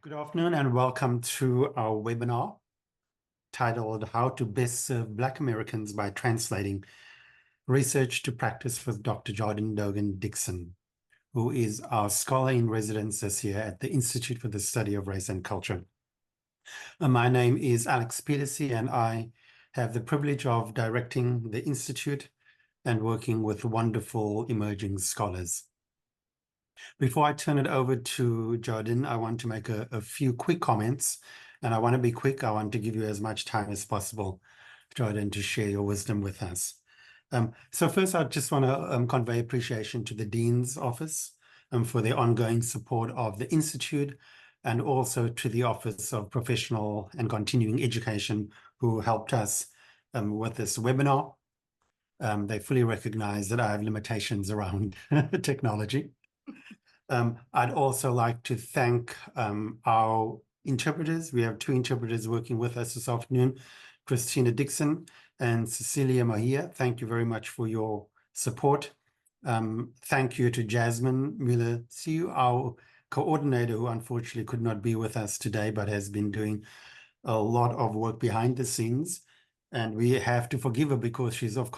Good afternoon and welcome to our webinar titled How to Best Serve Black Americans by Translating Research to Practice with Dr. Jardin Dogan-Dixon, who is our scholar in residence this year at the Institute for the Study of Race and Culture. My name is Alex Peterson and I have the privilege of directing the Institute and working with wonderful emerging scholars. Before I turn it over to Jardin, I want to make a few quick comments, and I want to be quick. I want to give you as much time as possible, Jardin, to share your wisdom with us. So first, I just want to convey appreciation to the Dean's Office for their ongoing support of the Institute, and also to the Office of Professional and Continuing Education, who helped us with this webinar. They fully recognize that I have limitations around technology. I'd also like to thank our interpreters. We have two interpreters working with us this afternoon, Christina Dixon and Cecilia Mahia. Thank you very much for your support. Thank you to Jasmine Muller-Siu, our coordinator, who unfortunately could not be with us today, but has been doing a lot of work behind the scenes. And we have to forgive her because she's off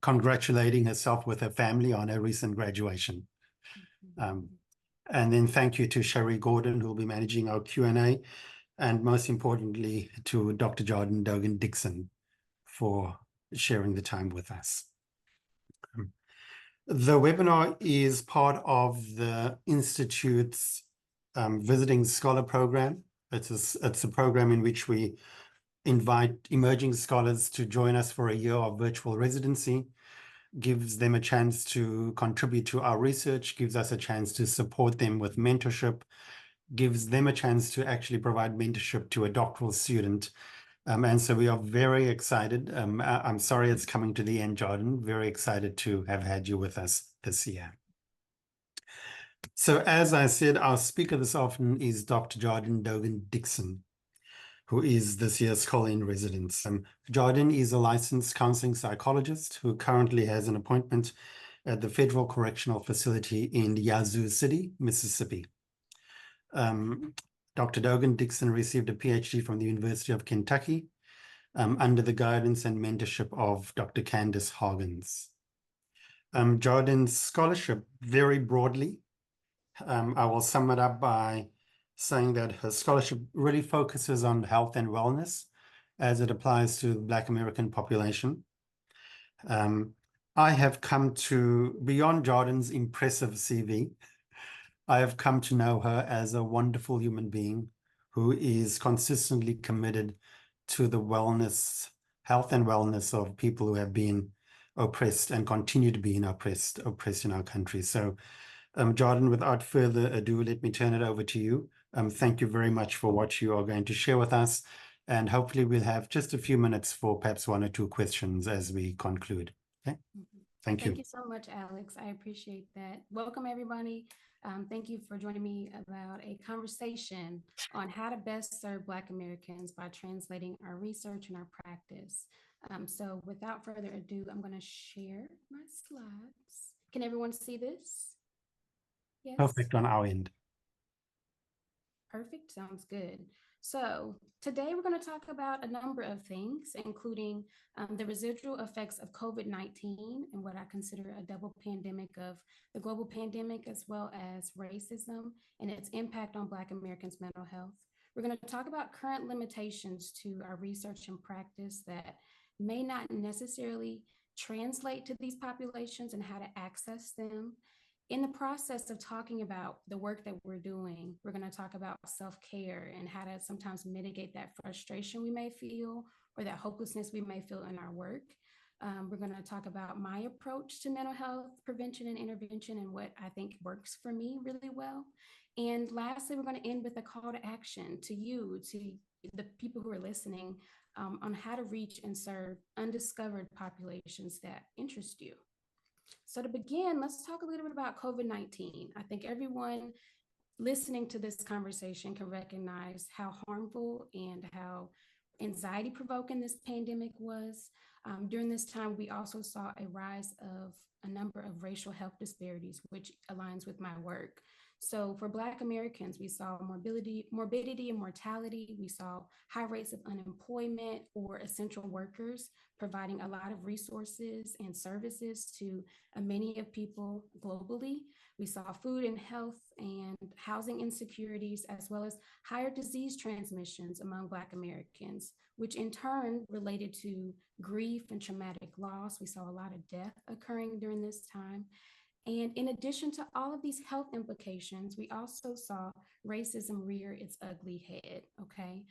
congratulating herself with her family on her recent graduation. And then thank you to Sherry Gordon, who will be managing our Q&A, and most importantly to Dr. Jardin Dogan-Dixon for sharing the time with us. The webinar is part of the Institute's Visiting Scholar Program. It's a program in which we invite emerging scholars to join us for a year of virtual residency, gives them a chance to contribute to our research, gives us a chance to support them with mentorship, gives them a chance to actually provide mentorship to a doctoral student. And so we are very excited. I'm sorry it's coming to the end, Jardin. Very excited to have had you with us this year. So as I said, our speaker this afternoon is Dr. Jardin Dogan-Dixon, who is this year's scholar in residence. Jardin is a licensed counseling psychologist who currently has an appointment at the Federal Correctional Facility in Yazoo City, Mississippi. Dr. Dogan-Dixon received a PhD from the University of Kentucky under the guidance and mentorship of Dr. Candace Hargens. Jardin's scholarship, very broadly, I will sum it up by saying that her scholarship really focuses on health and wellness as it applies to the Black American population. I have come to, beyond Jardin's impressive CV, I have come to know her as a wonderful human being who is consistently committed to the wellness, health and wellness of people who have been oppressed and continue to be oppressed in our country. So Jardin, without further ado, let me turn it over to you. Thank you very much for what you are going to share with us. And hopefully we'll have just a few minutes for perhaps one or two questions as we conclude. Okay. Thank you. Thank you so much, Alex. I appreciate that. Welcome, everybody. Thank you for joining me about a conversation on how to best serve Black Americans by translating our research and our practice. So without further ado, I'm going to share my slides. Can everyone see this? Yes. Perfect on our end. Perfect. Sounds good. So today we're going to talk about a number of things, including the residual effects of COVID-19 and what I consider a double pandemic of the global pandemic, as well as racism and its impact on Black Americans' mental health. We're going to talk about current limitations to our research and practice that may not necessarily translate to these populations and how to access them. In the process of talking about the work that we're doing, we're going to talk about self-care and how to sometimes mitigate that frustration we may feel or that hopelessness we may feel in our work. We're going to talk about my approach to mental health prevention and intervention and what I think works for me really well. And lastly, we're going to end with a call to action to you, to the people who are listening, on how to reach and serve undiscovered populations that interest you. So to begin, let's talk a little bit about COVID-19. I think everyone listening to this conversation can recognize how harmful and how anxiety-provoking this pandemic was. During this time, we also saw a rise of a number of racial health disparities, which aligns with my work. So for Black Americans, we saw morbidity and mortality. We saw high rates of unemployment or essential workers providing a lot of resources and services to many of people globally. We saw food and health and housing insecurities, as well as higher disease transmissions among Black Americans, which in turn related to grief and traumatic loss. We saw a lot of death occurring during this time. And in addition to all of these health implications, we also saw racism rear its ugly head. Okay.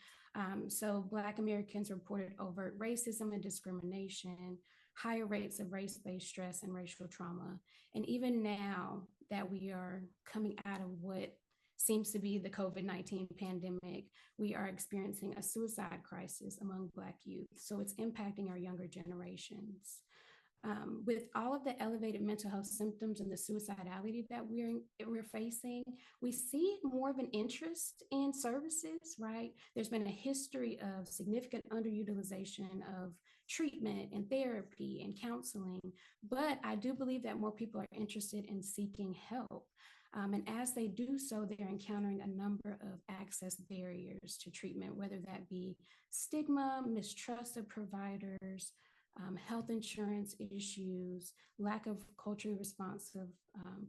So Black Americans reported overt racism and discrimination, higher rates of race based stress and racial trauma. And even now that we are coming out of what seems to be the COVID-19 pandemic, we are experiencing a suicide crisis among Black youth. So it's impacting our younger generations. With all of the elevated mental health symptoms and the suicidality that we're facing, we see more of an interest in services, right? There's been a history of significant underutilization of treatment and therapy and counseling, but I do believe that more people are interested in seeking help. And as they do so, they're encountering a number of access barriers to treatment, whether that be stigma, mistrust of providers, health insurance issues, lack of culturally responsive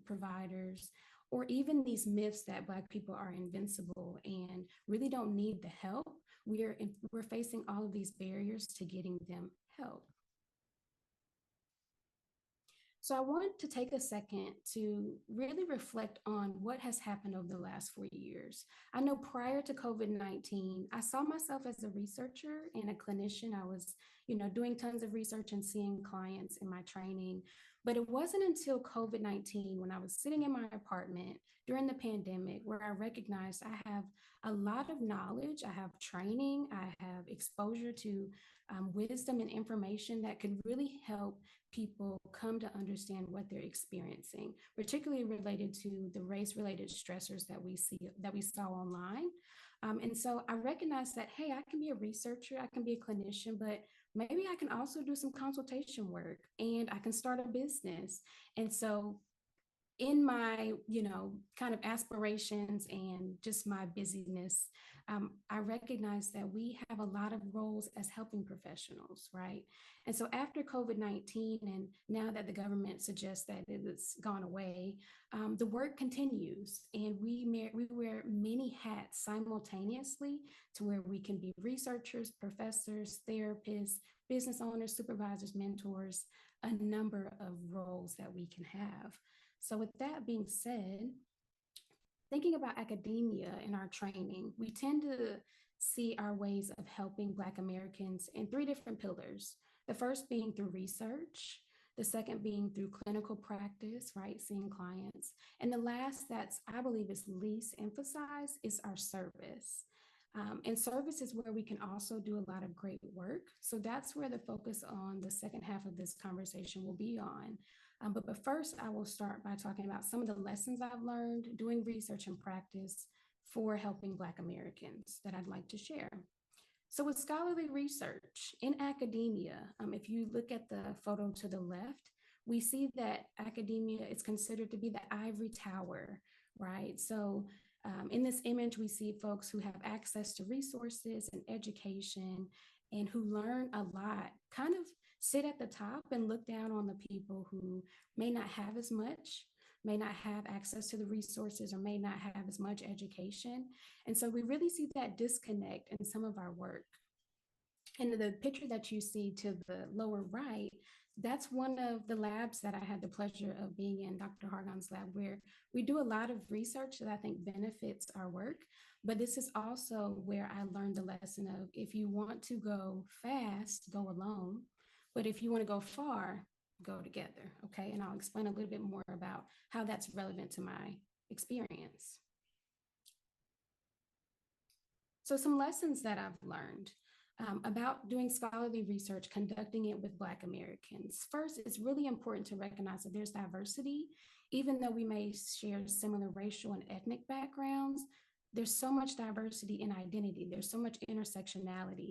providers, or even these myths that Black people are invincible and really don't need the help. We're facing all of these barriers to getting them help. So I want to take a second to really reflect on what has happened over the last 4 years. I know prior to COVID-19, I saw myself as a researcher and a clinician. I was, doing tons of research and seeing clients in my training. But it wasn't until COVID-19, when I was sitting in my apartment during the pandemic, where I recognized I have a lot of knowledge, I have training, I have exposure to wisdom and information that could really help people come to understand what they're experiencing, particularly related to the race-related stressors that we saw online. And so I recognized that, hey, I can be a researcher, I can be a clinician, but maybe I can also do some consultation work and I can start a business. And so in my, kind of aspirations and just my busyness, I recognize that we have a lot of roles as helping professionals, right? And so after COVID-19, and now that the government suggests that it's gone away, the work continues, and we wear many hats simultaneously to where we can be researchers, professors, therapists, business owners, supervisors, mentors, a number of roles that we can have. So with that being said, thinking about academia in our training, we tend to see our ways of helping Black Americans in three different pillars. The first being through research, the second being through clinical practice, right, seeing clients. And the last that's, I believe, is least emphasized is our service. And service is where we can also do a lot of great work. So that's where the focus on the second half of this conversation will be on. But first, I will start by talking about some of the lessons I've learned doing research and practice for helping Black Americans that I'd like to share. So with scholarly research in academia, if you look at the photo to the left, we see that academia is considered to be the ivory tower, right? So in this image, we see folks who have access to resources and education and who learn a lot, kind of sit at the top and look down on the people who may not have as much, may not have access to the resources, or may not have as much education. And so we really see that disconnect in some of our work. And the picture that you see to the lower right, that's one of the labs that I had the pleasure of being in, Dr. Hargon's lab, where we do a lot of research that I think benefits our work. But this is also where I learned the lesson of, if you want to go fast, go alone. But if you want to go far, go together, okay? And I'll explain a little bit more about how that's relevant to my experience. So some lessons that I've learned about doing scholarly research, conducting it with Black Americans. First, it's really important to recognize that there's diversity. Even though we may share similar racial and ethnic backgrounds, there's so much diversity in identity. There's so much intersectionality.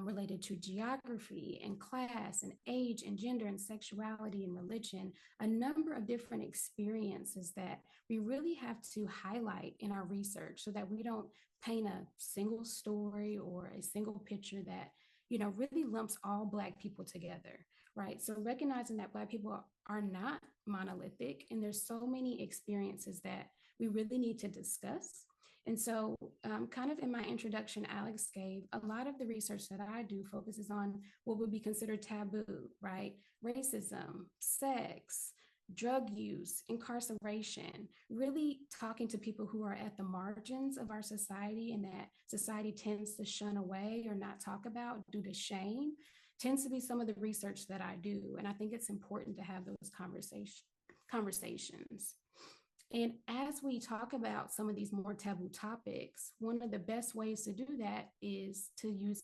related to geography and class and age and gender and sexuality and religion, a number of different experiences that we really have to highlight in our research so that we don't paint a single story or a single picture that really lumps all Black people together, right? So recognizing that Black people are not monolithic and there's so many experiences that we really need to discuss. And so, kind of in my introduction, Alex gave a lot of the research that I do focuses on what would be considered taboo, right? Racism, sex, drug use, incarceration, really talking to people who are at the margins of our society and that society tends to shun away or not talk about due to shame, tends to be some of the research that I do. And I think it's important to have those conversations. And as we talk about some of these more taboo topics, one of the best ways to do that is to use,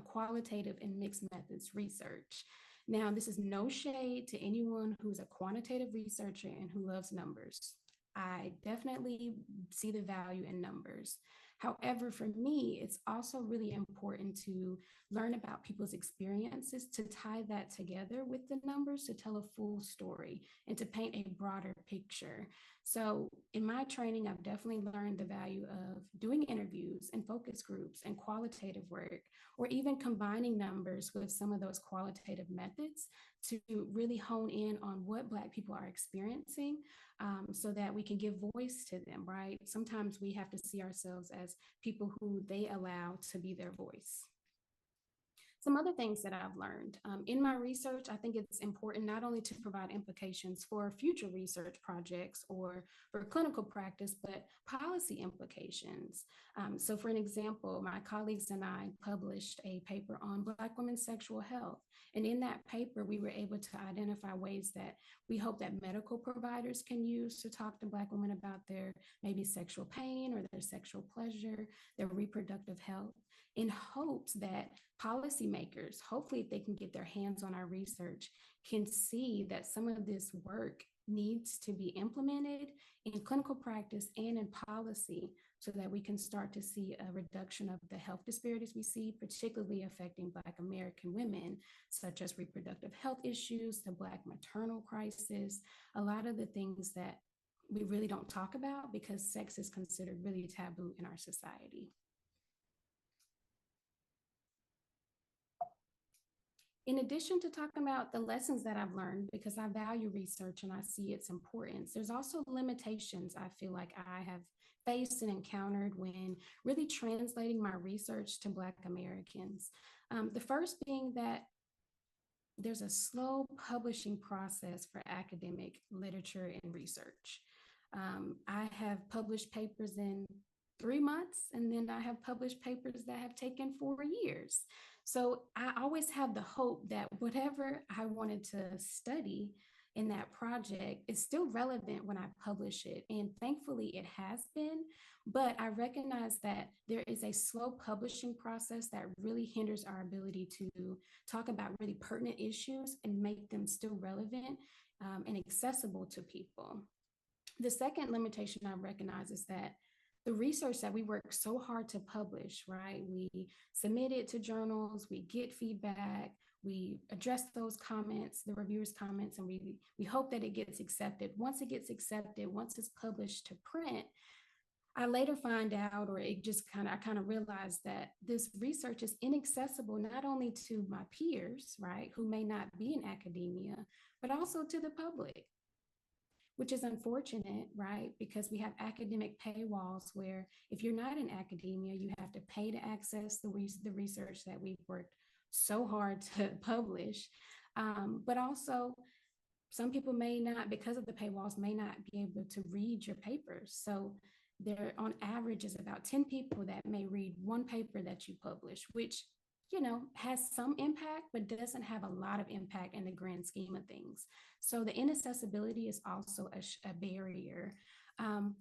qualitative and mixed methods research. Now, this is no shade to anyone who's a quantitative researcher and who loves numbers. I definitely see the value in numbers. However, for me, it's also really important to learn about people's experiences, to tie that together with the numbers to tell a full story and to paint a broader picture. So, in my training, I've definitely learned the value of doing interviews and focus groups and qualitative work, or even combining numbers with some of those qualitative methods to really hone in on what Black people are experiencing, so that we can give voice to them, right? Sometimes we have to see ourselves as people who they allow to be their voice. Some other things that I've learned in my research, I think it's important not only to provide implications for future research projects or for clinical practice, but policy implications. So for an example, my colleagues and I published a paper on Black women's sexual health. And in that paper, we were able to identify ways that we hope that medical providers can use to talk to Black women about their maybe sexual pain or their sexual pleasure, their reproductive health, in hopes that policymakers, hopefully, if they can get their hands on our research, can see that some of this work needs to be implemented in clinical practice and in policy so that we can start to see a reduction of the health disparities we see, particularly affecting Black American women, such as reproductive health issues, the Black maternal crisis, a lot of the things that we really don't talk about because sex is considered really taboo in our society. In addition to talking about the lessons that I've learned, because I value research and I see its importance, there's also limitations I feel like I have faced and encountered when really translating my research to Black Americans. The first being that there's a slow publishing process for academic literature and research. I have published papers in 3 months, and then I have published papers that have taken 4 years. So I always have the hope that whatever I wanted to study in that project is still relevant when I publish it. And thankfully, it has been. But I recognize that there is a slow publishing process that really hinders our ability to talk about really pertinent issues and make them still relevant and accessible to people. The second limitation I recognize is that the research that we work so hard to publish, right? We submit it to journals, we get feedback, we address those comments, the reviewers' comments, and we hope that it gets accepted. Once it gets accepted, once it's published to print, I later find out, or it just I kind of realized that this research is inaccessible not only to my peers, right, who may not be in academia, but also to the public, which is unfortunate, right? Because we have academic paywalls where if you're not in academia, you have to pay to access the research that we've worked so hard to publish. But also, some people may not, because of the paywalls, may not be able to read your papers. So there, on average, is about 10 people that may read one paper that you publish, which has some impact, but doesn't have a lot of impact in the grand scheme of things. So the inaccessibility is also a barrier. And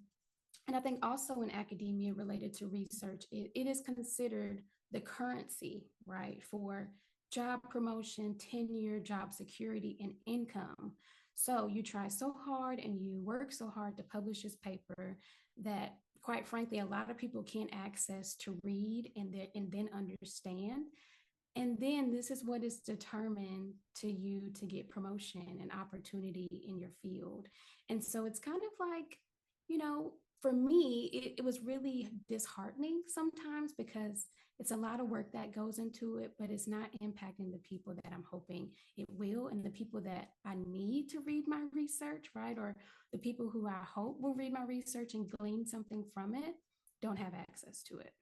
I think also in academia related to research, it is considered the currency, right, for job promotion, tenure, job security, and income. So you try so hard and you work so hard to publish this paper that, quite frankly, a lot of people can't access to read and then understand. And then this is what is determined to you to get promotion and opportunity in your field. And so it's kind of like, you know, for me, it was really disheartening sometimes because it's a lot of work that goes into it, but it's not impacting the people that I'm hoping it will, and the people that I need to read my research, right? Or the people who I hope will read my research and glean something from it don't have access to it.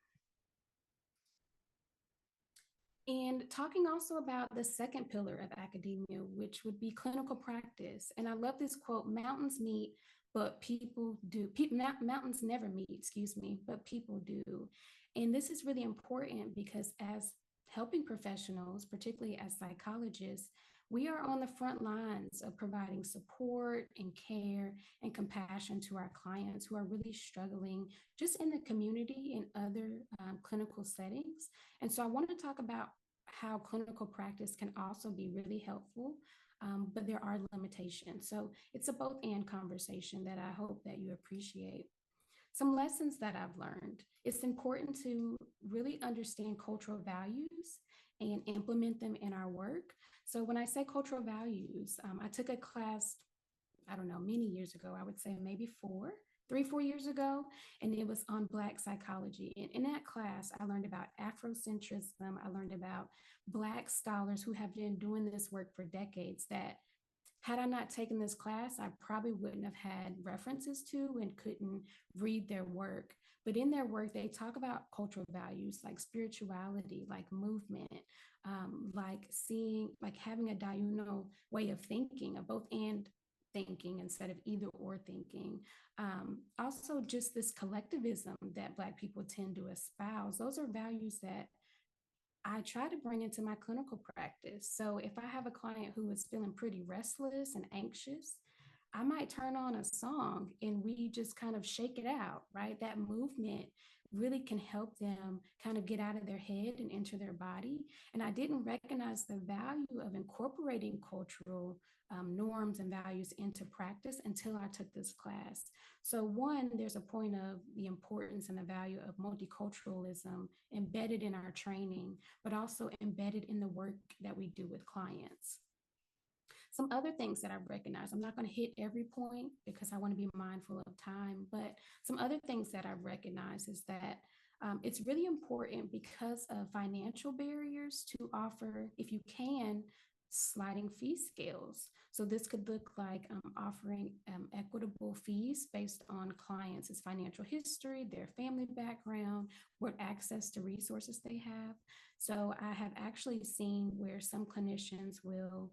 And talking also about the second pillar of academia, which would be clinical practice. And I love this quote: mountains meet, but people do. Mountains never meet, excuse me, but people do. And this is really important because as helping professionals, particularly as psychologists, we are on the front lines of providing support and care and compassion to our clients who are really struggling just in the community and other clinical settings. And so I want to talk about how clinical practice can also be really helpful, but there are limitations. So it's a both and conversation that I hope that you appreciate. Some lessons that I've learned: it's important to really understand cultural values and implement them in our work. So when I say cultural values, I took a class, I don't know, many years ago. I would say maybe 4 years ago, and it was on Black psychology. And in that class, I learned about Afrocentrism. I learned about Black scholars who have been doing this work for decades that, had I not taken this class, I probably wouldn't have had references to and couldn't read their work. But in their work, they talk about cultural values like spirituality, like movement, like seeing, like having a diurnal way of thinking, a both and thinking instead of either or thinking. Also, just this collectivism that Black people tend to espouse. Those are values that I try to bring into my clinical practice. So if I have a client who is feeling pretty restless and anxious, I might turn on a song and we just kind of shake it out, right? That movement really can help them kind of get out of their head and enter their body. And I didn't recognize the value of incorporating cultural norms and values into practice until I took this class. So, one, there's a point of the importance and the value of multiculturalism embedded in our training, but also embedded in the work that we do with clients. Some other things that I've recognized, I'm not going to hit every point because I want to be mindful of time, but some other things that I've recognized is that it's really important because of financial barriers to offer, if you can, sliding fee scales. So this could look like offering equitable fees based on clients' financial history, their family background, what access to resources they have. So I have actually seen where some clinicians will,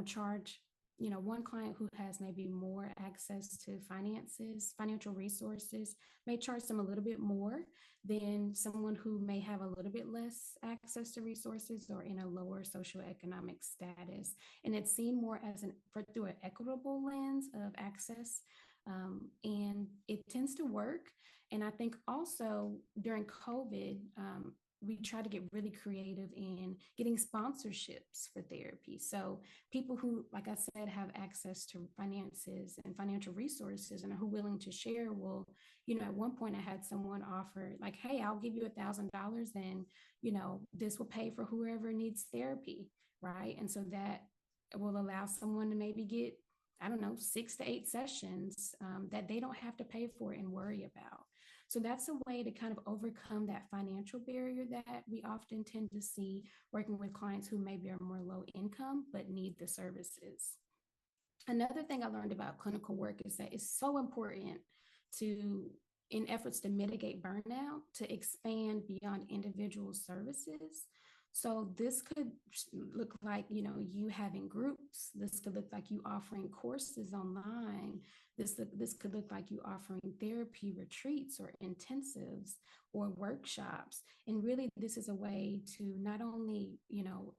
charge, one client who has maybe more access to finances, financial resources, may charge them a little bit more than someone who may have a little bit less access to resources or in a lower socioeconomic status. And it's seen more as through an equitable lens of access. And it tends to work. And I think also during COVID, we try to get really creative in getting sponsorships for therapy. So people who, like I said, have access to finances and financial resources and are willing to share will, at one point I had someone offer like, hey, I'll give you $1,000 and, this will pay for whoever needs therapy, right? And so that will allow someone to maybe get, I don't know, 6 to 8 sessions that they don't have to pay for and worry about. So that's a way to kind of overcome that financial barrier that we often tend to see working with clients who maybe are more low income but need the services. Another thing I learned about clinical work is that it's so important to, in efforts to mitigate burnout, to expand beyond individual services. So this could look like, you having groups. This could look like you offering courses online. This could look like you offering therapy retreats or intensives or workshops. And really, this is a way to not only,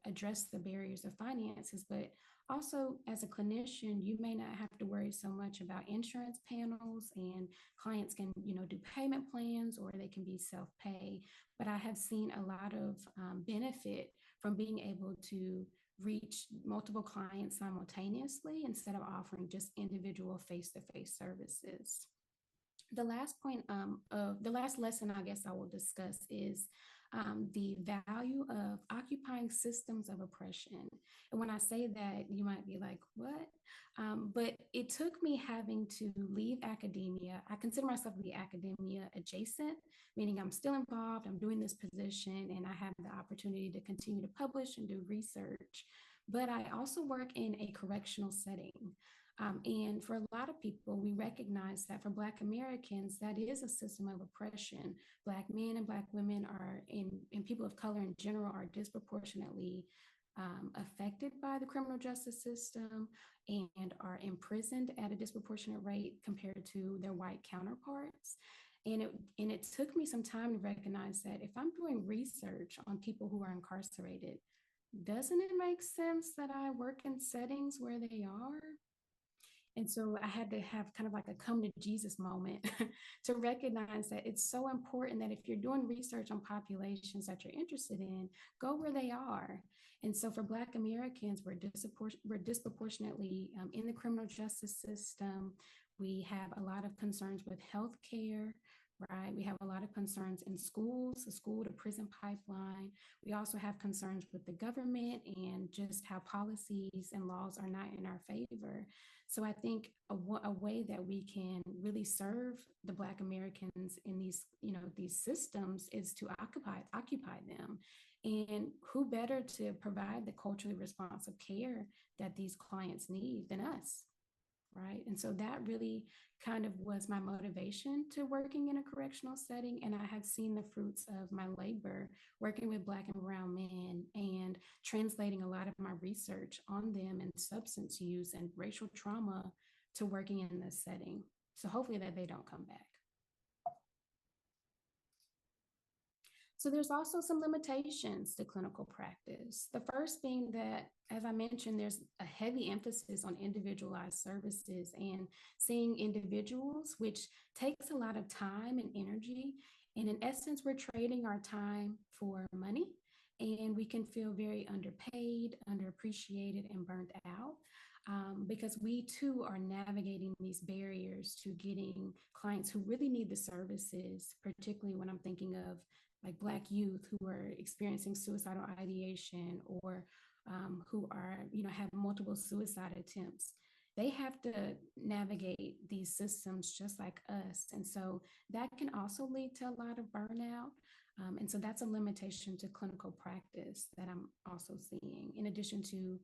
address the barriers of finances, but also, as a clinician, you may not have to worry so much about insurance panels, and clients can, do payment plans or they can be self-pay. But I have seen a lot of benefit from being able to reach multiple clients simultaneously instead of offering just individual face-to-face services. The last point of the last lesson I guess I will discuss is the value of occupying systems of oppression. And when I say that, you might be like, what? But it took me having to leave academia. I consider myself to be academia adjacent, meaning I'm still involved, I'm doing this position, and I have the opportunity to continue to publish and do research. But I also work in a correctional setting. And for a lot of people, we recognize that for Black Americans, that is a system of oppression. Black men and Black women and people of color in general are disproportionately affected by the criminal justice system and are imprisoned at a disproportionate rate compared to their white counterparts. And it took me some time to recognize that if I'm doing research on people who are incarcerated, doesn't it make sense that I work in settings where they are? And so I had to have kind of like a come to Jesus moment to recognize that it's so important that if you're doing research on populations that you're interested in, go where they are. And so for Black Americans, we're disproportionately in the criminal justice system. We have a lot of concerns with healthcare. Right. We have a lot of concerns in schools, the school to prison pipeline. We also have concerns with the government and just how policies and laws are not in our favor. So I think a way that we can really serve the Black Americans in these systems is to occupy them. And who better to provide the culturally responsive care that these clients need than us? Right. And so that really kind of was my motivation to working in a correctional setting. And I have seen the fruits of my labor working with Black and brown men and translating a lot of my research on them and substance use and racial trauma to working in this setting. So hopefully that they don't come back. So there's also some limitations to clinical practice. The first being that, as I mentioned, there's a heavy emphasis on individualized services and seeing individuals, which takes a lot of time and energy. And in essence, we're trading our time for money, and we can feel very underpaid, underappreciated, and burnt out. Because we too are navigating these barriers to getting clients who really need the services, particularly when I'm thinking of like Black youth who are experiencing suicidal ideation or who are, have multiple suicide attempts. They have to navigate these systems just like us. And so that can also lead to a lot of burnout. And so that's a limitation to clinical practice that I'm also seeing, in addition to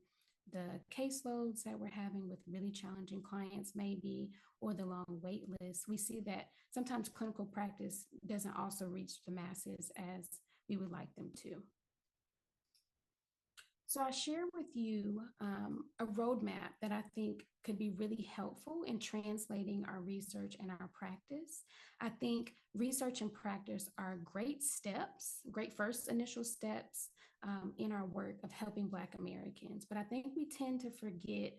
the caseloads that we're having with really challenging clients, maybe, or the long wait list. We see that sometimes clinical practice doesn't also reach the masses as we would like them to. So I share with you a roadmap that I think could be really helpful in translating our research and our practice. I think research and practice are great steps, great first initial steps in our work of helping Black Americans. But I think we tend to forget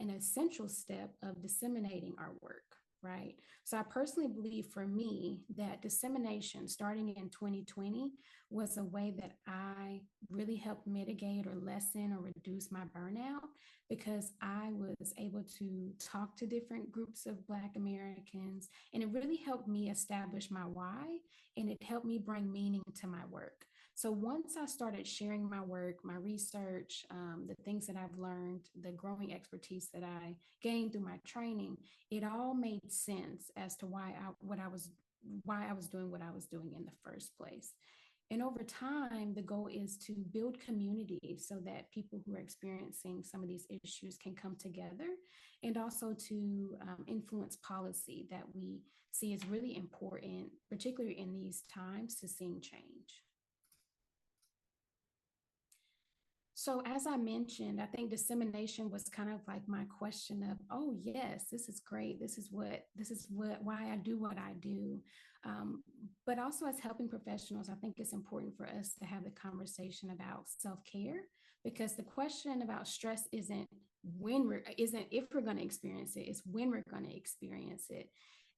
an essential step of disseminating our work. Right. So I personally believe for me that dissemination starting in 2020 was a way that I really helped mitigate or lessen or reduce my burnout because I was able to talk to different groups of Black Americans, and it really helped me establish my why, and it helped me bring meaning to my work. So once I started sharing my work, my research, the things that I've learned, the growing expertise that I gained through my training, it all made sense as to why I was doing what I was doing in the first place. And over time, the goal is to build community so that people who are experiencing some of these issues can come together, and also to influence policy that we see is really important, particularly in these times, to seeing change. So as I mentioned, I think dissemination was kind of like my question of, oh yes, this is great. This is what why I do what I do. But also as helping professionals, I think it's important for us to have the conversation about self-care, because the question about stress isn't if we're going to experience it, it's when we're going to experience it.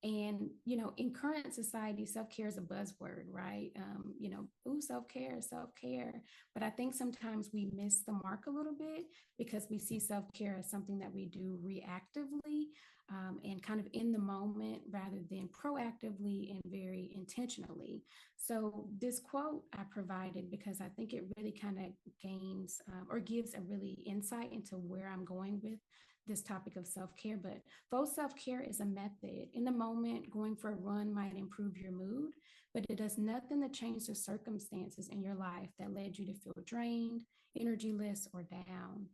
And, in current society, self-care is a buzzword, right? Ooh, self-care. But I think sometimes we miss the mark a little bit because we see self-care as something that we do reactively. and kind of in the moment rather than proactively and very intentionally. So, this quote I provided because I think it really kind of gains or gives a really insight into where I'm going with this topic of self care. But faux self care is a method. In the moment, going for a run might improve your mood, but it does nothing to change the circumstances in your life that led you to feel drained, energyless, or down.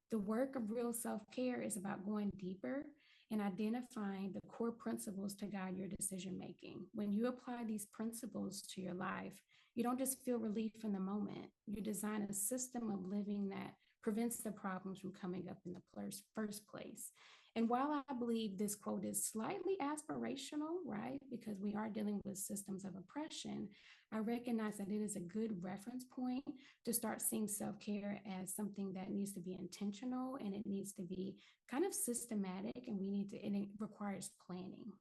The work of real self care is about going deeper and identifying the core principles to guide your decision making. When you apply these principles to your life, you don't just feel relief in the moment, you design a system of living that prevents the problems from coming up in the first place. And while I believe this quote is slightly aspirational, right, because we are dealing with systems of oppression, I recognize that it is a good reference point to start seeing self care as something that needs to be intentional and it needs to be kind of systematic, and it requires planning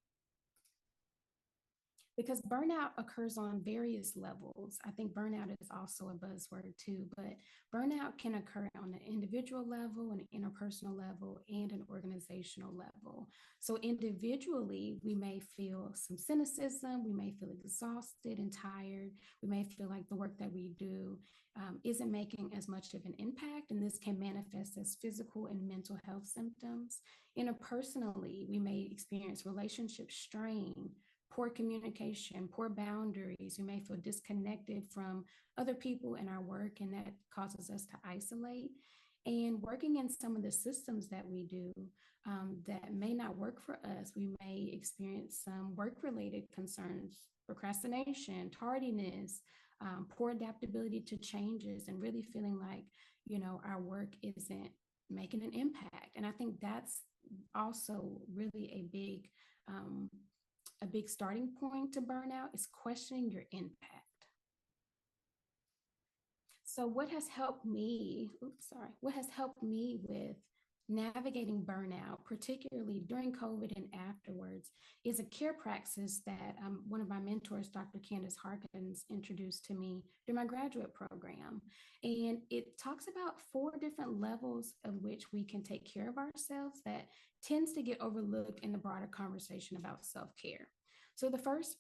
because burnout occurs on various levels. I think burnout is also a buzzword too, but burnout can occur on an individual level, an interpersonal level, and an organizational level. So, individually, we may feel some cynicism, we may feel exhausted and tired, we may feel like the work that we do isn't making as much of an impact, and this can manifest as physical and mental health symptoms. Interpersonally, we may experience relationship strain, poor communication, poor boundaries. We may feel disconnected from other people in our work, and that causes us to isolate. And working in some of the systems that we do that may not work for us, we may experience some work related concerns, procrastination, tardiness, poor adaptability to changes, and really feeling like, our work isn't making an impact. And I think that's also really a big starting point to burnout is questioning your impact. So what has helped me with navigating burnout, particularly during COVID and afterwards, is a care praxis that one of my mentors, Dr. Candace Harkins, introduced to me during my graduate program. And it talks about four different levels of which we can take care of ourselves that tends to get overlooked in the broader conversation about self-care. So the first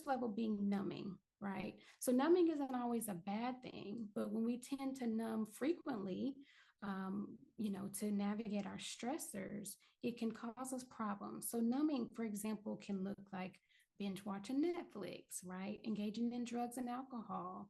level being numbing, right? So numbing isn't always a bad thing, but when we tend to numb frequently, to navigate our stressors, it can cause us problems. So numbing, for example, can look like binge watching Netflix, right? Engaging in drugs and alcohol,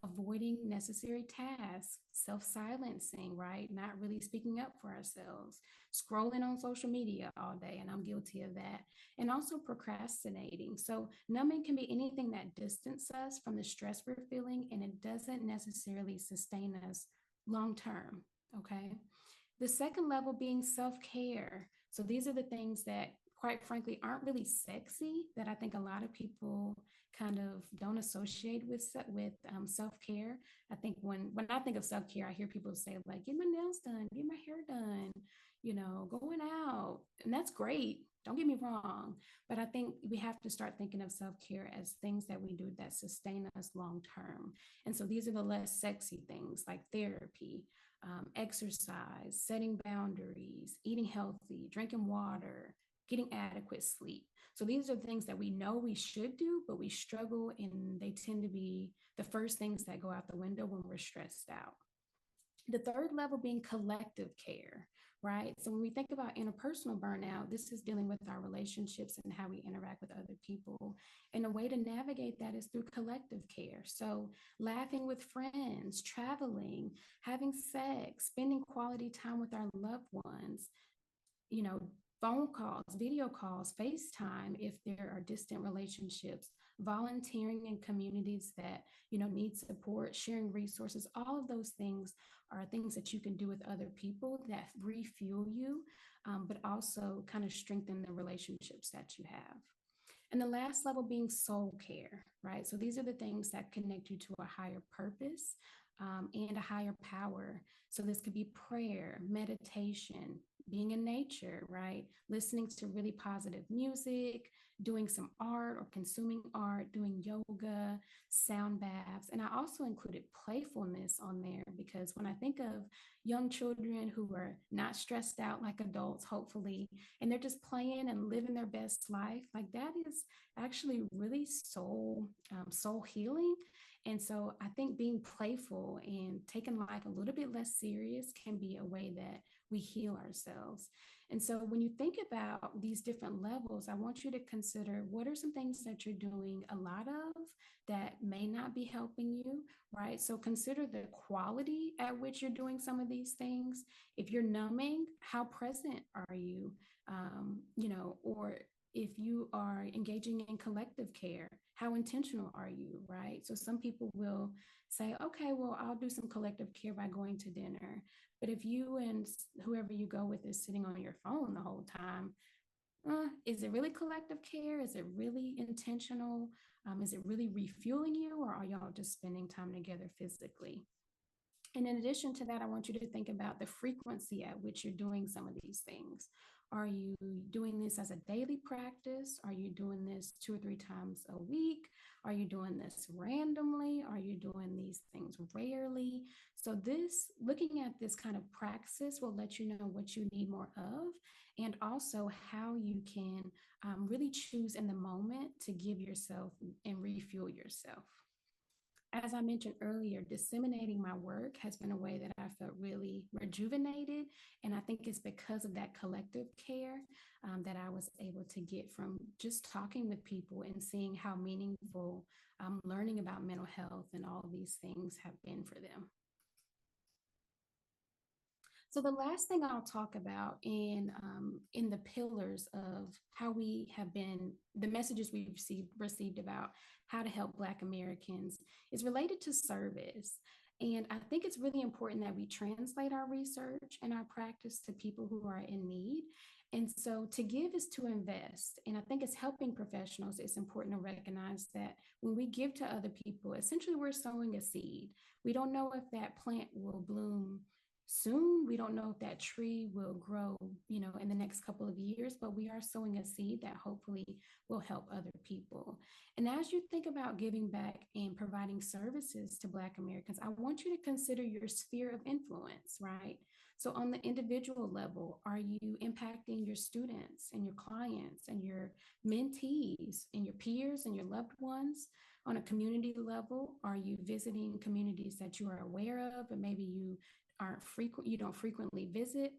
avoiding necessary tasks, self-silencing, right? Not really speaking up for ourselves, scrolling on social media all day, and I'm guilty of that, and also procrastinating. So numbing can be anything that distances us from the stress we're feeling, and it doesn't necessarily sustain us long term. Okay. The second level being self care. So these are the things that, quite frankly, aren't really sexy, that I think a lot of people kind of don't associate with self care. I think when I think of self care, I hear people say like, get my nails done, get my hair done, going out, and that's great. Don't get me wrong, but I think we have to start thinking of self care as things that we do that sustain us long term. And so these are the less sexy things like therapy, exercise, setting boundaries, eating healthy, drinking water, getting adequate sleep. So these are things that we know we should do, but we struggle, and they tend to be the first things that go out the window when we're stressed out. The third level being collective care, right? So when we think about interpersonal burnout, this is dealing with our relationships and how we interact with other people. And a way to navigate that is through collective care. So laughing with friends, traveling, having sex, spending quality time with our loved ones, you know, phone calls, video calls, FaceTime if there are distant relationships, volunteering in communities that, need support, sharing resources, all of those things are things that you can do with other people that refuel you, but also kind of strengthen the relationships that you have. And the last level being soul care, right? So these are the things that connect you to a higher purpose. and a higher power. So this could be prayer, meditation, being in nature, right? Listening to really positive music, doing some art or consuming art, doing yoga, sound baths. And I also included playfulness on there because when I think of young children who are not stressed out like adults, hopefully, and they're just playing and living their best life, like that is actually really soul healing. And so I think being playful and taking life a little bit less serious can be a way that we heal ourselves. And so when you think about these different levels, I want you to consider what are some things that you're doing a lot of that may not be helping you, right? So consider the quality at which you're doing some of these things. If you're numbing, how present are you? Or if you are engaging in collective care, how intentional are you, right? So some people will say, okay, well, I'll do some collective care by going to dinner. But if you and whoever you go with is sitting on your phone the whole time, is it really collective care? Is it really intentional? Is it really refueling you, or are y'all just spending time together physically? And in addition to that, I want you to think about the frequency at which you're doing some of these things. Are you doing this as a daily practice? Are you doing this 2 or 3 times a week? Are you doing this randomly? Are you doing these things rarely? So this looking at this kind of praxis will let you know what you need more of, and also how you can really choose in the moment to give yourself and refuel yourself. As I mentioned earlier, disseminating my work has been a way that I felt really rejuvenated. And I think it's because of that collective care that I was able to get from just talking with people and seeing how meaningful learning about mental health and all of these things have been for them. So the last thing I'll talk about in the pillars of how we have been the messages we've received about how to help Black Americans is related to service. And I think it's really important that we translate our research and our practice to people who are in need. And so to give is to invest. And I think as helping professionals, it's important to recognize that when we give to other people, essentially we're sowing a seed. We don't know if that plant will bloom soon. We don't know if that tree will grow, in the next couple of years, but we are sowing a seed that hopefully will help other people. And as you think about giving back and providing services to Black Americans, I want you to consider your sphere of influence, right? So, on the individual level, are you impacting your students and your clients and your mentees and your peers and your loved ones? On a community level, are you visiting communities that you are aware of and maybe you don't frequently visit?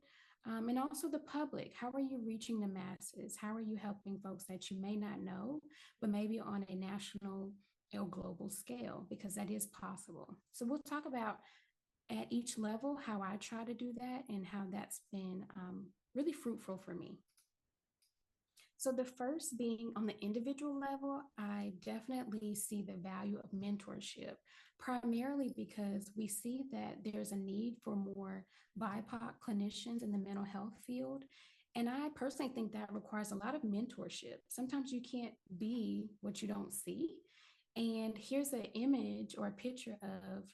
And also the public, how are you reaching the masses? How are you helping folks that you may not know, but maybe on a national or global scale, because that is possible. So we'll talk about at each level how I try to do that and how that's been really fruitful for me. So the first being on the individual level, I definitely see the value of mentorship, primarily because we see that there's a need for more BIPOC clinicians in the mental health field. And I personally think that requires a lot of mentorship. Sometimes you can't be what you don't see. And here's an image or a picture of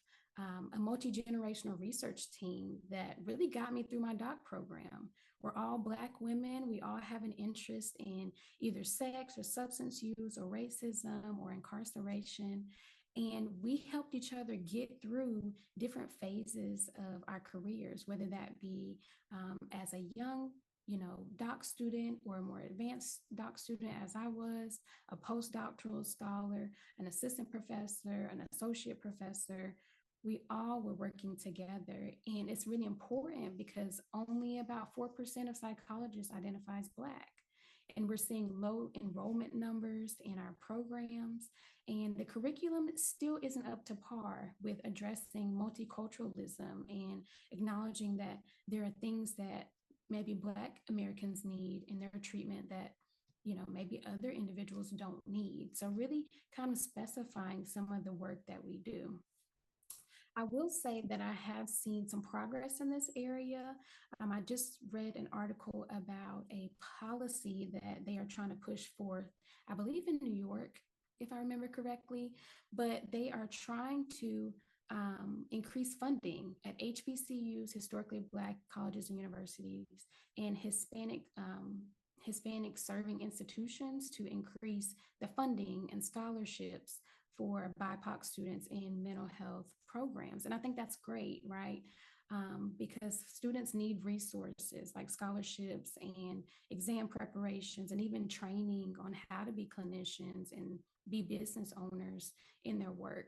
a multi-generational research team that really got me through my doc program. We're all Black women. We all have an interest in either sex or substance use or racism or incarceration. And we helped each other get through different phases of our careers, whether that be as a young doc student or a more advanced doc student as I was, a postdoctoral scholar, an assistant professor, an associate professor. We all were working together. And it's really important because only about 4% of psychologists identifies Black. And we're seeing low enrollment numbers in our programs. And the curriculum still isn't up to par with addressing multiculturalism and acknowledging that there are things that maybe Black Americans need in their treatment that maybe other individuals don't need. So really kind of specifying some of the work that we do. I will say that I have seen some progress in this area. I just read an article about a policy that they are trying to push forth, I believe in New York, if I remember correctly, but they are trying to increase funding at HBCUs, historically Black colleges and universities, and Hispanic serving institutions to increase the funding and scholarships for BIPOC students in mental health programs. And I think that's great, right? Because students need resources like scholarships and exam preparations and even training on how to be clinicians and be business owners in their work.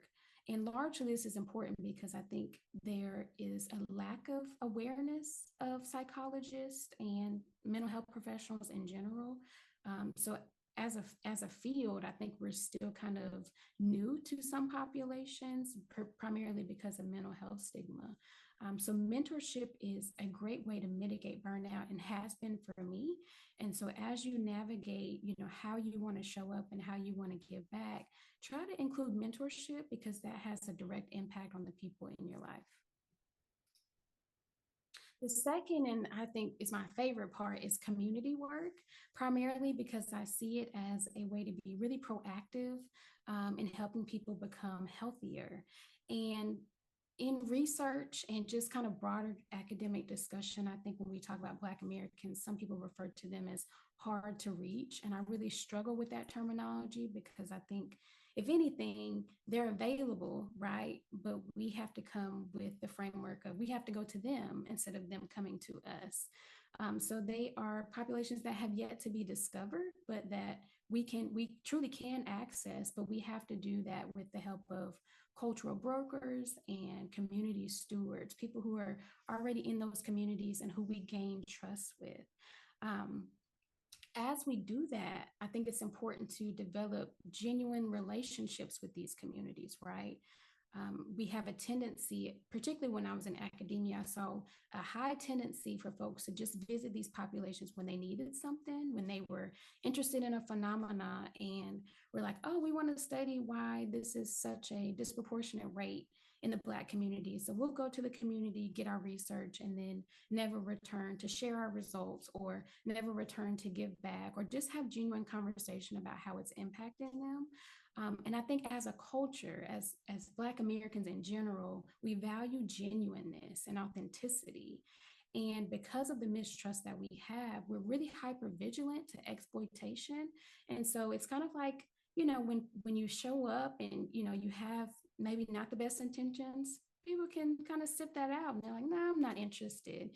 And largely, this is important because I think there is a lack of awareness of psychologists and mental health professionals in general. So, as a field, I think we're still kind of new to some populations, primarily because of mental health stigma. So mentorship is a great way to mitigate burnout and has been for me. And so as you navigate, how you want to show up and how you want to give back, try to include mentorship because that has a direct impact on the people in your life. The second, and I think is my favorite part, is community work, primarily because I see it as a way to be really proactive in helping people become healthier. And in research and just kind of broader academic discussion, I think when we talk about Black Americans, some people refer to them as hard to reach. And I really struggle with that terminology because I think, if anything, they're available, right? But we have to come with the framework of we have to go to them instead of them coming to us. So they are populations that have yet to be discovered, but that we truly can access, but we have to do that with the help of cultural brokers and community stewards, people who are already in those communities and who we gain trust with. Um, as we do that, I think it's important to develop genuine relationships with these communities, right? We have a tendency, particularly when I was in academia, I saw a high tendency for folks to just visit these populations when they needed something, when they were interested in a phenomena, and we're like, oh, we want to study why this is such a disproportionate rate in the Black community. So we'll go to the community, get our research, and then never return to share our results or never return to give back or just have genuine conversation about how it's impacting them. And I think as a culture, as Black Americans in general, we value genuineness and authenticity. And because of the mistrust that we have, we're really hyper vigilant to exploitation. And so it's kind of like, when you show up and you have maybe not the best intentions, people can kind of sip that out and they're like, no, I'm not interested.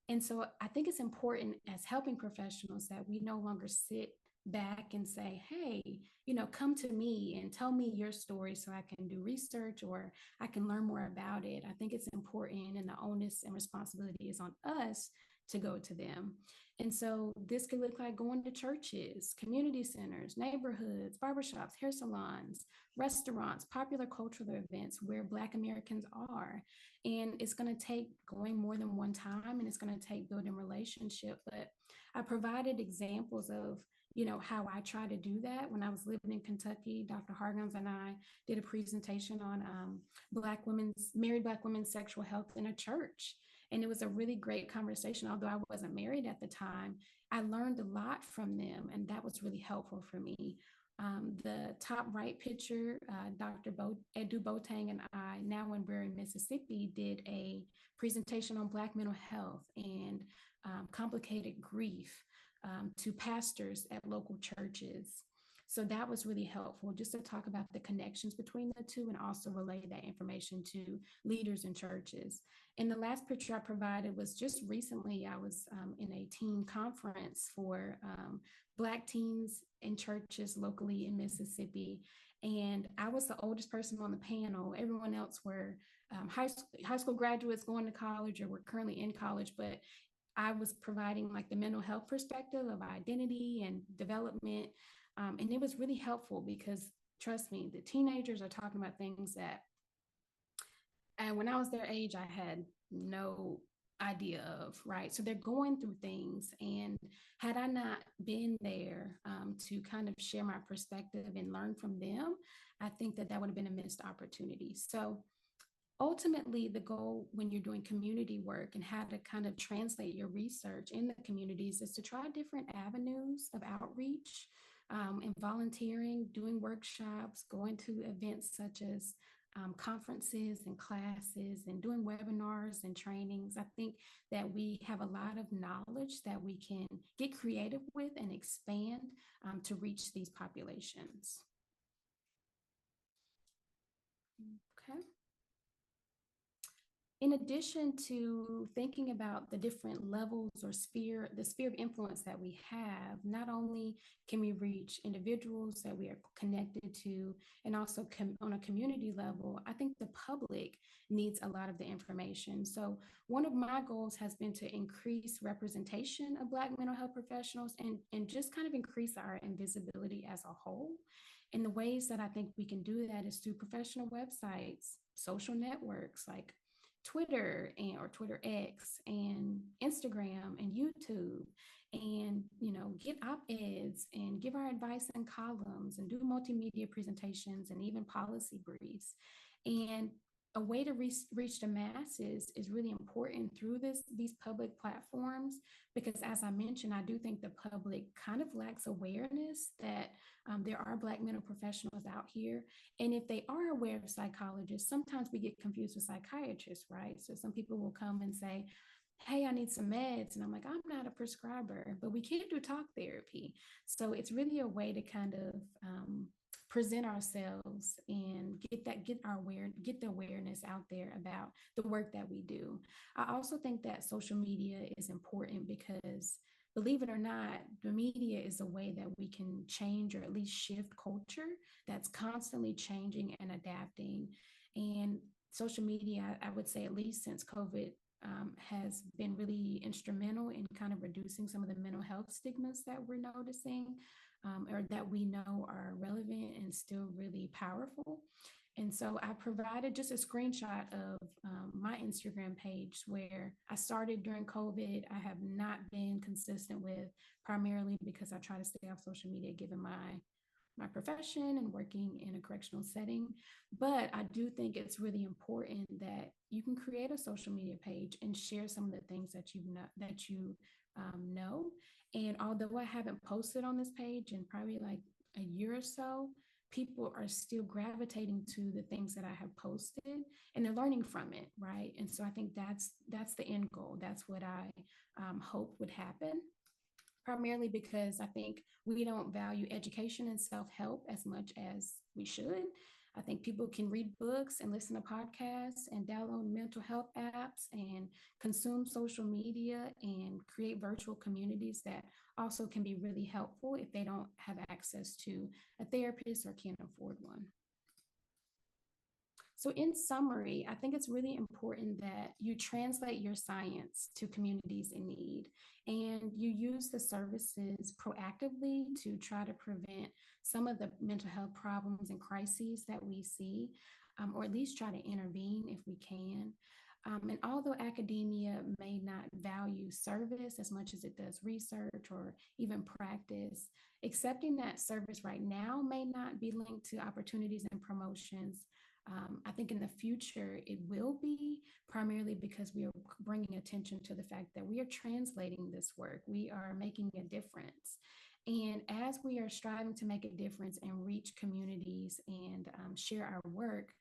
And so I think it's important as helping professionals that we no longer sit back and say, hey, come to me and tell me your story so I can do research or I can learn more about it. I think it's important, and the onus and responsibility is on us to go to them. And so this could look like going to churches, community centers, neighborhoods, barbershops, hair salons, restaurants, popular cultural events where Black Americans are. And it's going to take going more than one time, and it's going to take building relationship. But I provided examples of how I try to do that. When I was living in Kentucky, Dr. Hargans and I did a presentation on married Black women's sexual health in a church. And it was a really great conversation. Although I wasn't married at the time, I learned a lot from them, and that was really helpful for me. The top right picture, Dr. Edu Botang and I, now in Berry, Mississippi, did a presentation on Black mental health and complicated grief to pastors at local churches. So that was really helpful just to talk about the connections between the two and also relay that information to leaders in churches. And the last picture I provided was just recently, I was in a teen conference for Black teens in churches locally in Mississippi. And I was the oldest person on the panel. Everyone else were high school graduates going to college or were currently in college, but I was providing like the mental health perspective of identity and development. And it was really helpful because, trust me, the teenagers are talking about things that, and when I was their age, I had no idea of, right? So they're going through things. And had I not been there to kind of share my perspective and learn from them, I think that would have been a missed opportunity. So ultimately, the goal when you're doing community work and how to kind of translate your research in the communities is to try different avenues of outreach and volunteering, doing workshops, going to events such as conferences and classes and doing webinars and trainings. I think that we have a lot of knowledge that we can get creative with and expand to reach these populations. Okay. In addition to thinking about the different levels or the sphere of influence that we have, not only can we reach individuals that we are connected to, and also on a community level, I think the public needs a lot of the information. So one of my goals has been to increase representation of Black mental health professionals and just kind of increase our invisibility as a whole. And the ways that I think we can do that is through professional websites, social networks like Twitter or Twitter X and Instagram and YouTube, and get op-eds and give our advice in columns and do multimedia presentations and even policy briefs. And a way to reach the masses is really important through these public platforms, because as I mentioned, I do think the public kind of lacks awareness that there are Black mental professionals out here. And if they are aware of psychologists, sometimes we get confused with psychiatrists, right? So some people will come and say, hey, I need some meds. And I'm like, I'm not a prescriber, but we can do talk therapy. So it's really a way to kind of present ourselves and get the awareness out there about the work that we do. I also think that social media is important because, believe it or not, the media is a way that we can change or at least shift culture that's constantly changing and adapting. And social media, I would say, at least since COVID, has been really instrumental in kind of reducing some of the mental health stigmas that we're noticing, or that we know are relevant and still really powerful. And so I provided just a screenshot of my Instagram page where I started during COVID. I have not been consistent with, primarily because I try to stay off social media given my profession and working in a correctional setting. But I do think it's really important that you can create a social media page and share some of the things that you know. And although I haven't posted on this page in probably like a year or so, people are still gravitating to the things that I have posted, and they're learning from it, right? And so I think that's the end goal. That's what I hope would happen, primarily because I think we don't value education and self-help as much as we should. I think people can read books and listen to podcasts and download mental health apps and consume social media and create virtual communities that also can be really helpful if they don't have access to a therapist or can't afford one. So in summary, I think it's really important that you translate your science to communities in need, and you use the services proactively to try to prevent some of the mental health problems and crises that we see, or at least try to intervene if we can. And although academia may not value service as much as it does research or even practice, accepting that service right now may not be linked to opportunities and promotions. I think in the future it will be, primarily because we are bringing attention to the fact that we are translating this work. We are making a difference. And as we are striving to make a difference and reach communities and share our work,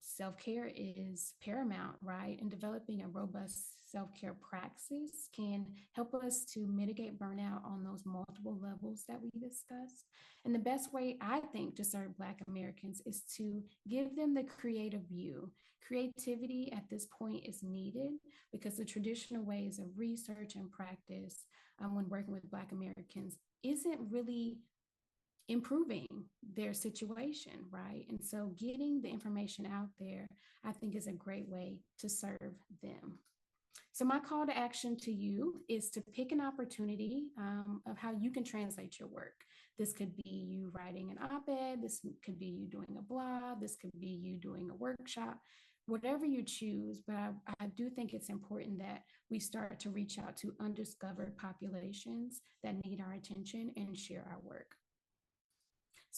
self-care is paramount, right? And developing a robust self-care praxis can help us to mitigate burnout on those multiple levels that we discussed. And the best way, I think, to serve Black Americans is to give them the creative view. Creativity at this point is needed because the traditional ways of research and practice when working with Black Americans isn't really improving their situation, right? And so getting the information out there, I think, is a great way to serve them. So my call to action to you is to pick an opportunity of how you can translate your work. This could be you writing an op-ed, this could be you doing a blog, this could be you doing a workshop, whatever you choose. But I do think it's important that we start to reach out to undiscovered populations that need our attention and share our work.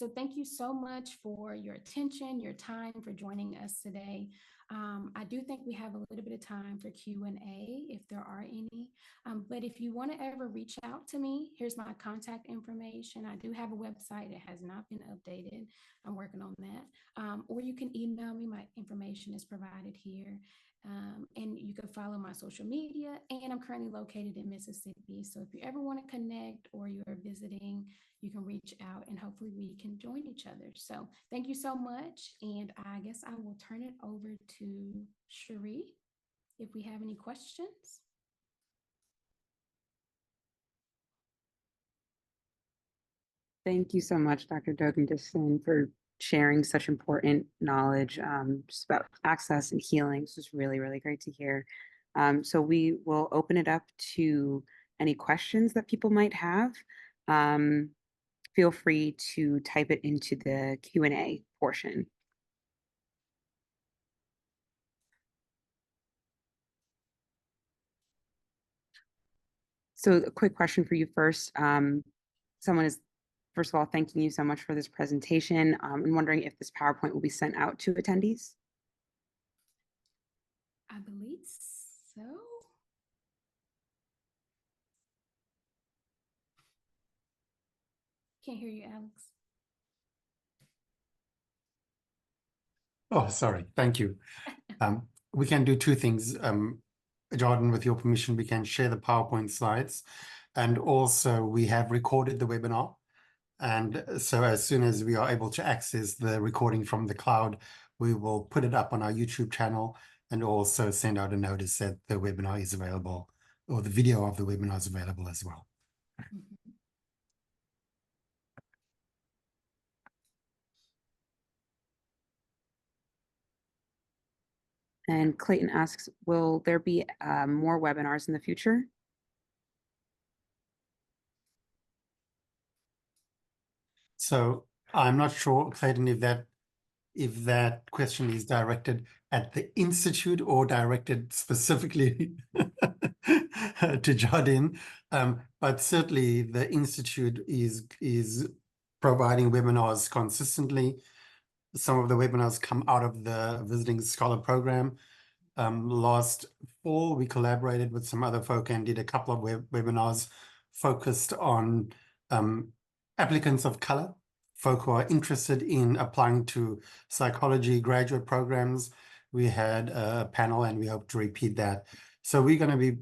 So thank you so much for your attention, your time, for joining us today. I do think we have a little bit of time for Q&A if there are any. But if you want to ever reach out to me, here's my contact information. I do have a website. It has not been updated. I'm working on that. Or you can email me. My information is provided here. And you can follow my social media. And I'm currently located in Mississippi. So if you ever want to connect or you're visiting, you can reach out and hopefully we can join each other. So thank you so much. And I guess I will turn it over to Cherie if we have any questions. Thank you so much, Dr. Dogan-Dixon, for sharing such important knowledge just about access and healing. This was really, really great to hear. So we will open it up to any questions that people might have. Feel free to type it into the Q&A portion. So a quick question for you first. Someone is, first of all, thanking you so much for this presentation and wondering if this PowerPoint will be sent out to attendees. I believe so. Can't hear you, Alex. Oh, sorry. Thank you. We can do two things. Jordan, with your permission, we can share the PowerPoint slides. And also we have recorded the webinar. And so as soon as we are able to access the recording from the cloud, we will put it up on our YouTube channel and also send out a notice that the webinar is available, or the video of the webinar is available as well. Mm-hmm. And Clayton asks, will there be more webinars in the future? So I'm not sure, Clayton, if that question is directed at the Institute or directed specifically to Jardin. But certainly the Institute is providing webinars consistently. Some of the webinars come out of the Visiting Scholar program. Last fall, we collaborated with some other folk and did a couple of webinars focused on applicants of color, folk who are interested in applying to psychology graduate programs. We had a panel and we hope to repeat that. So we're going to be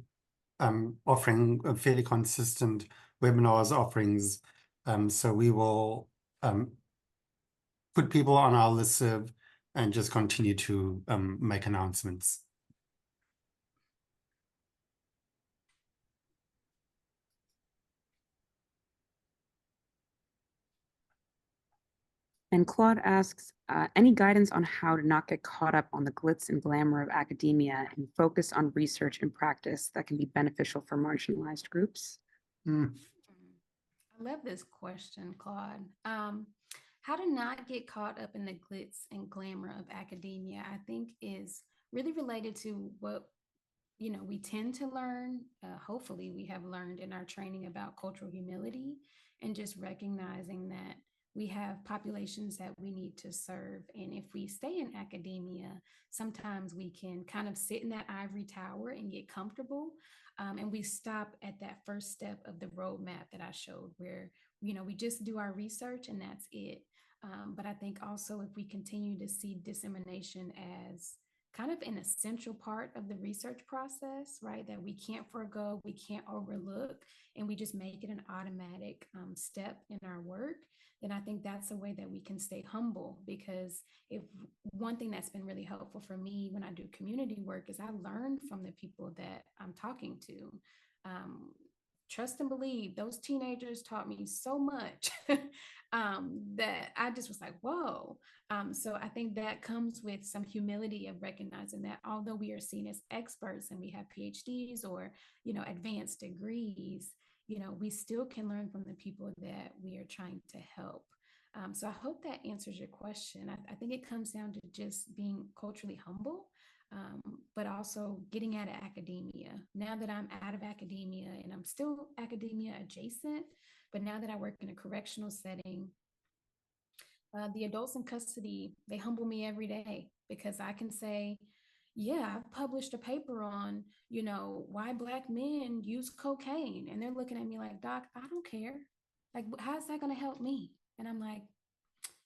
offering a fairly consistent webinars offerings. So we will put people on our listserv and just continue to make announcements. And Claude asks, any guidance on how to not get caught up on the glitz and glamour of academia and focus on research and practice that can be beneficial for marginalized groups? I love this question, Claude. How to not get caught up in the glitz and glamour of academia, I think, is really related to what we tend to learn. Hopefully, we have learned in our training about cultural humility and just recognizing that we have populations that we need to serve. And if we stay in academia, sometimes we can kind of sit in that ivory tower and get comfortable. And we stop at that first step of the roadmap that I showed, where we just do our research and that's it. But I think also if we continue to see dissemination as kind of an essential part of the research process, right, that we can't forego, we can't overlook, and we just make it an automatic step in our work, then I think that's a way that we can stay humble. Because if one thing that's been really helpful for me when I do community work is I learn from the people that I'm talking to. Trust and believe, those teenagers taught me so much that I just was like, whoa. So I think that comes with some humility of recognizing that although we are seen as experts and we have PhDs or, advanced degrees, we still can learn from the people that we are trying to help. So I hope that answers your question. I think it comes down to just being culturally humble, but also getting out of academia. Now that I'm out of academia and I'm still academia adjacent, but now that I work in a correctional setting, The adults in custody, they humble me every day because I can say, yeah, I've published a paper on, why Black men use cocaine. And they're looking at me like, Doc, I don't care. Like, how's that going to help me? And I'm like,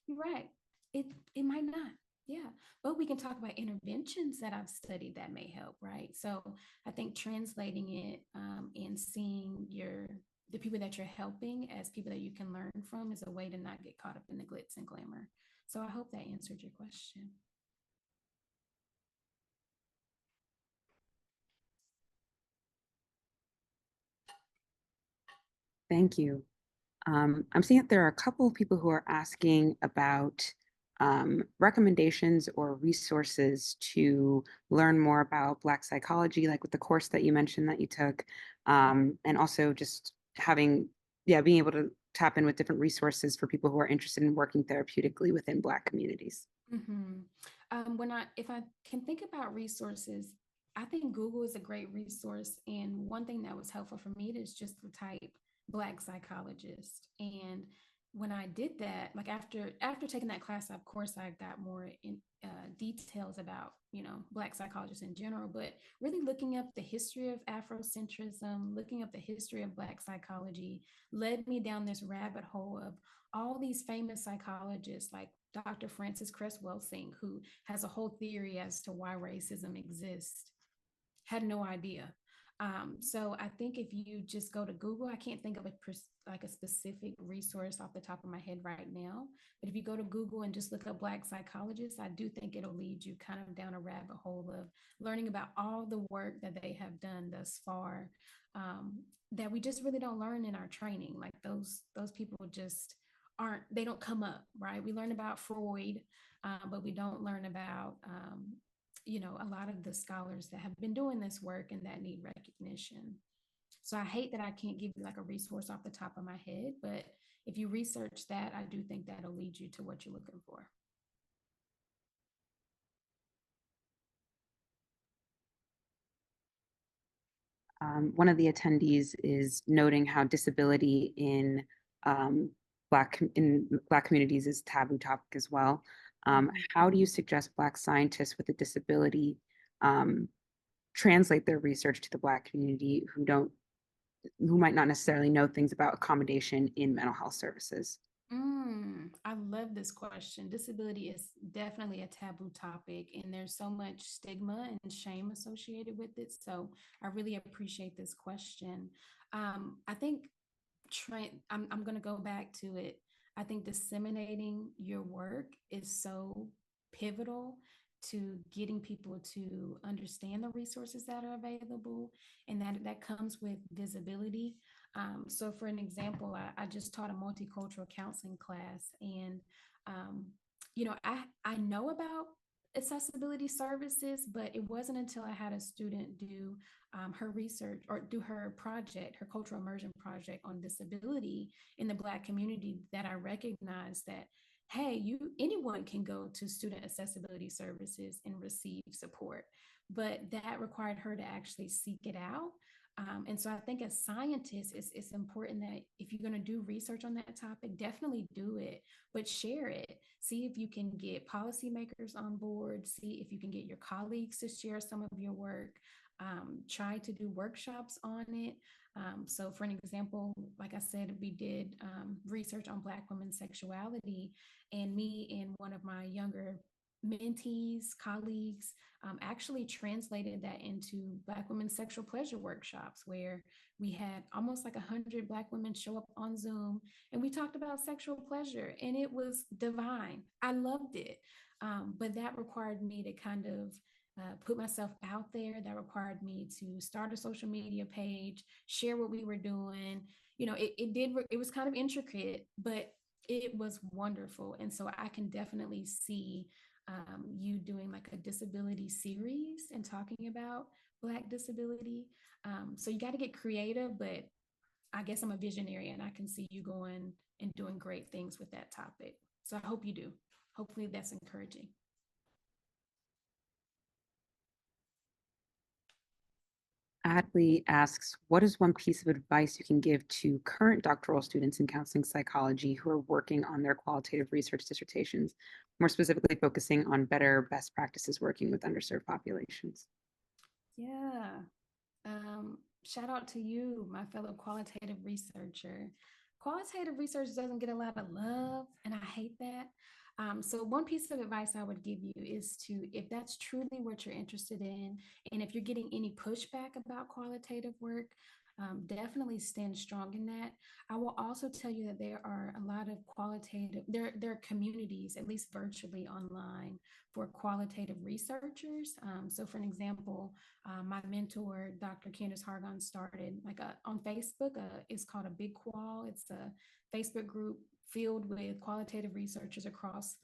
you're right. It might not. Yeah. But we can talk about interventions that I've studied that may help, right? So I think translating it and seeing the people that you're helping as people that you can learn from is a way to not get caught up in the glitz and glamour. So I hope that answered your question. Thank you. I'm seeing that there are a couple of people who are asking about recommendations or resources to learn more about Black psychology, like with the course that you mentioned that you took, and also just being able to tap in with different resources for people who are interested in working therapeutically within Black communities. Mm-hmm. If I can think about resources, I think Google is a great resource. And one thing that was helpful for me is just to type Black psychologist. And when I did that, like after taking that class, of course, I got more in details about Black psychologists in general, but really looking up the history of Afrocentrism, looking up the history of Black psychology, led me down this rabbit hole of all these famous psychologists like Dr. Frances Cress Welsing, who has a whole theory as to why racism exists. Had no idea. So I think if you just go to Google, I can't think of like a specific resource off the top of my head right now. But if you go to Google and just look up Black psychologists, I do think it'll lead you kind of down a rabbit hole of learning about all the work that they have done thus far, that we just really don't learn in our training. Like those people just they don't come up, right? We learn about Freud, but we don't learn about a lot of the scholars that have been doing this work and that need recognition. So I hate that I can't give you like a resource off the top of my head, but if you research that, I do think that'll lead you to what you're looking for. One of the attendees is noting how disability in Black communities is a taboo topic as well. How do you suggest Black scientists with a disability translate their research to the Black community who might not necessarily know things about accommodation in mental health services? I love this question. Disability is definitely a taboo topic, and there's so much stigma and shame associated with it. So I really appreciate this question. I think I'm going to go back to it. I think disseminating your work is so pivotal to getting people to understand the resources that are available, and that comes with visibility. So for an example, I just taught a multicultural counseling class, and um, I know about accessibility services, but it wasn't until I had a student do her research or do her project, her cultural immersion project on disability in the Black community, that I recognized that, hey, anyone can go to student accessibility services and receive support, but that required her to actually seek it out. And so I think as scientists, it's important that if you're going to do research on that topic, definitely do it, but share it. See if you can get policymakers on board, see if you can get your colleagues to share some of your work. Try to do workshops on it. So for an example, like I said, we did research on Black women's sexuality, and me and one of my younger mentees, colleagues, actually translated that into Black women's sexual pleasure workshops, where we had almost like 100 Black women show up on Zoom, and we talked about sexual pleasure, and it was divine. I loved it. But that required me to kind of put myself out there. That required me to start a social media page, share what we were doing. It was kind of intricate, but it was wonderful. And so I can definitely see you doing like a disability series and talking about Black disability. So you got to get creative, but I guess I'm a visionary and I can see you going and doing great things with that topic. So I hope you do. Hopefully that's encouraging. Adley asks, what is one piece of advice you can give to current doctoral students in counseling psychology who are working on their qualitative research dissertations, more specifically focusing on better best practices working with underserved populations? Yeah. Shout out to you, my fellow qualitative researcher. Qualitative research doesn't get a lot of love, and I hate that. So one piece of advice I would give you is to, if that's truly what you're interested in, and if you're getting any pushback about qualitative work, definitely stand strong in that. I will also tell you that there are a lot of there are communities, at least virtually online, for qualitative researchers. So for an example, my mentor, Dr. Candace Hargon, started on Facebook. It's called a Big Qual. It's a Facebook group filled with qualitative researchers across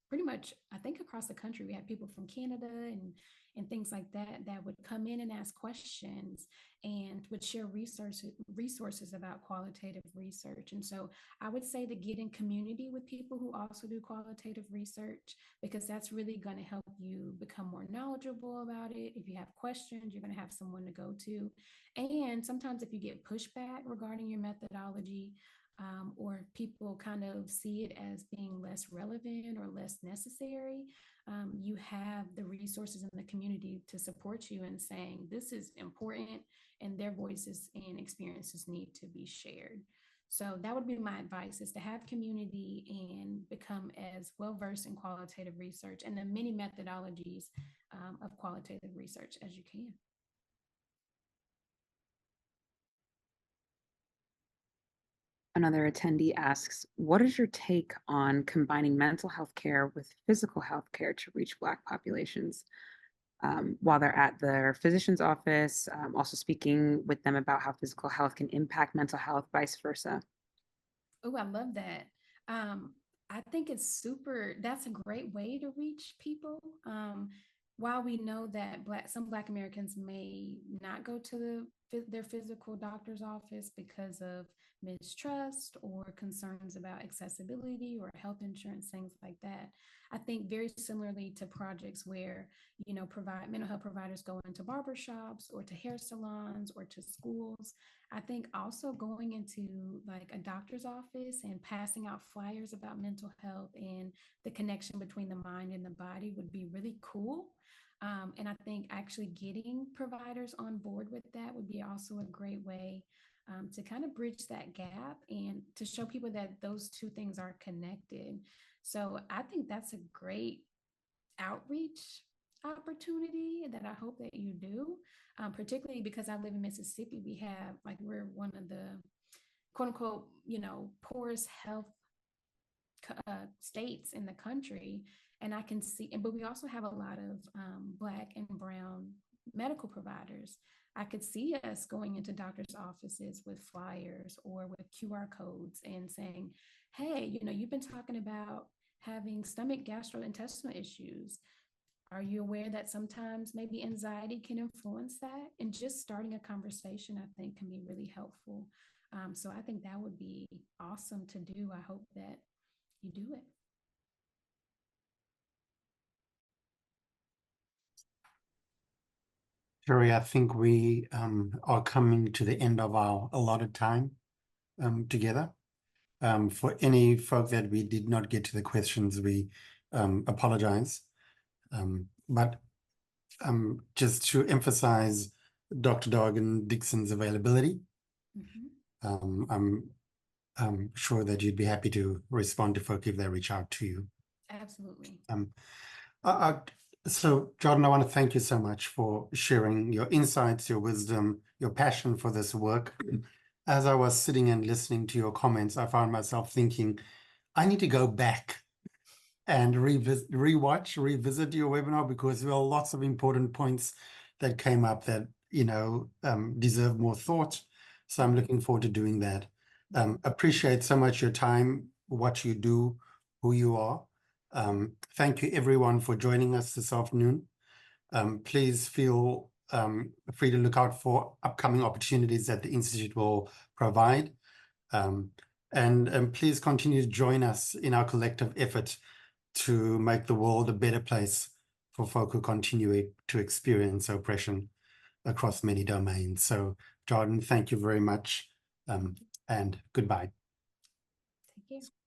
pretty much, I think, across the country. We had people from Canada and things like that that would come in and ask questions and would share resources about qualitative research. And so I would say to get in community with people who also do qualitative research, because that's really going to help you become more knowledgeable about it. If you have questions, you're going to have someone to go to. And sometimes if you get pushback regarding your methodology, or people kind of see it as being less relevant or less necessary, you have the resources in the community to support you in saying this is important and their voices and experiences need to be shared. So that would be my advice, is to have community and become as well versed in qualitative research and the many methodologies of qualitative research as you can. Another attendee asks, what is your take on combining mental health care with physical health care to reach Black populations while they're at their physician's office, also speaking with them about how physical health can impact mental health, vice versa? Oh, I love that. I think that's a great way to reach people. While we know that some Black Americans may not go to their physical doctor's office because of mistrust or concerns about accessibility or health insurance, things like that. I think very similarly to projects where, mental health providers go into barbershops or to hair salons or to schools. I think also going into like a doctor's office and passing out flyers about mental health and the connection between the mind and the body would be really cool. And I think actually getting providers on board with that would be also a great way to kind of bridge that gap and to show people that those two things are connected. So I think that's a great outreach opportunity that I hope that you do, particularly because I live in Mississippi. We're one of the quote unquote, poorest health states in the country. And I can see, but we also have a lot of Black and Brown medical providers. I could see us going into doctors' offices with flyers or with QR codes and saying, hey, you've been talking about having stomach gastrointestinal issues. Are you aware that sometimes maybe anxiety can influence that? And just starting a conversation, I think, can be really helpful. So I think that would be awesome to do. I hope that you do it. Jerry, I think we are coming to the end of our allotted time together. For any folk that we did not get to the questions, we apologize. But just to emphasize Dr. Dogan-Dixon's availability, I'm sure that you'd be happy to respond to folk if they reach out to you. Absolutely. So, Jordan, I want to thank you so much for sharing your insights, your wisdom, your passion for this work. As I was sitting and listening to your comments, I found myself thinking, I need to go back and revisit your webinar, because there are lots of important points that came up that, deserve more thought. So I'm looking forward to doing that. Appreciate so much your time, what you do, who you are. Thank you everyone for joining us this afternoon. Please feel free to look out for upcoming opportunities that the Institute will provide. And please continue to join us in our collective effort to make the world a better place for folk who continue to experience oppression. across many domains. So Jardin, thank you very much, and goodbye. Take care.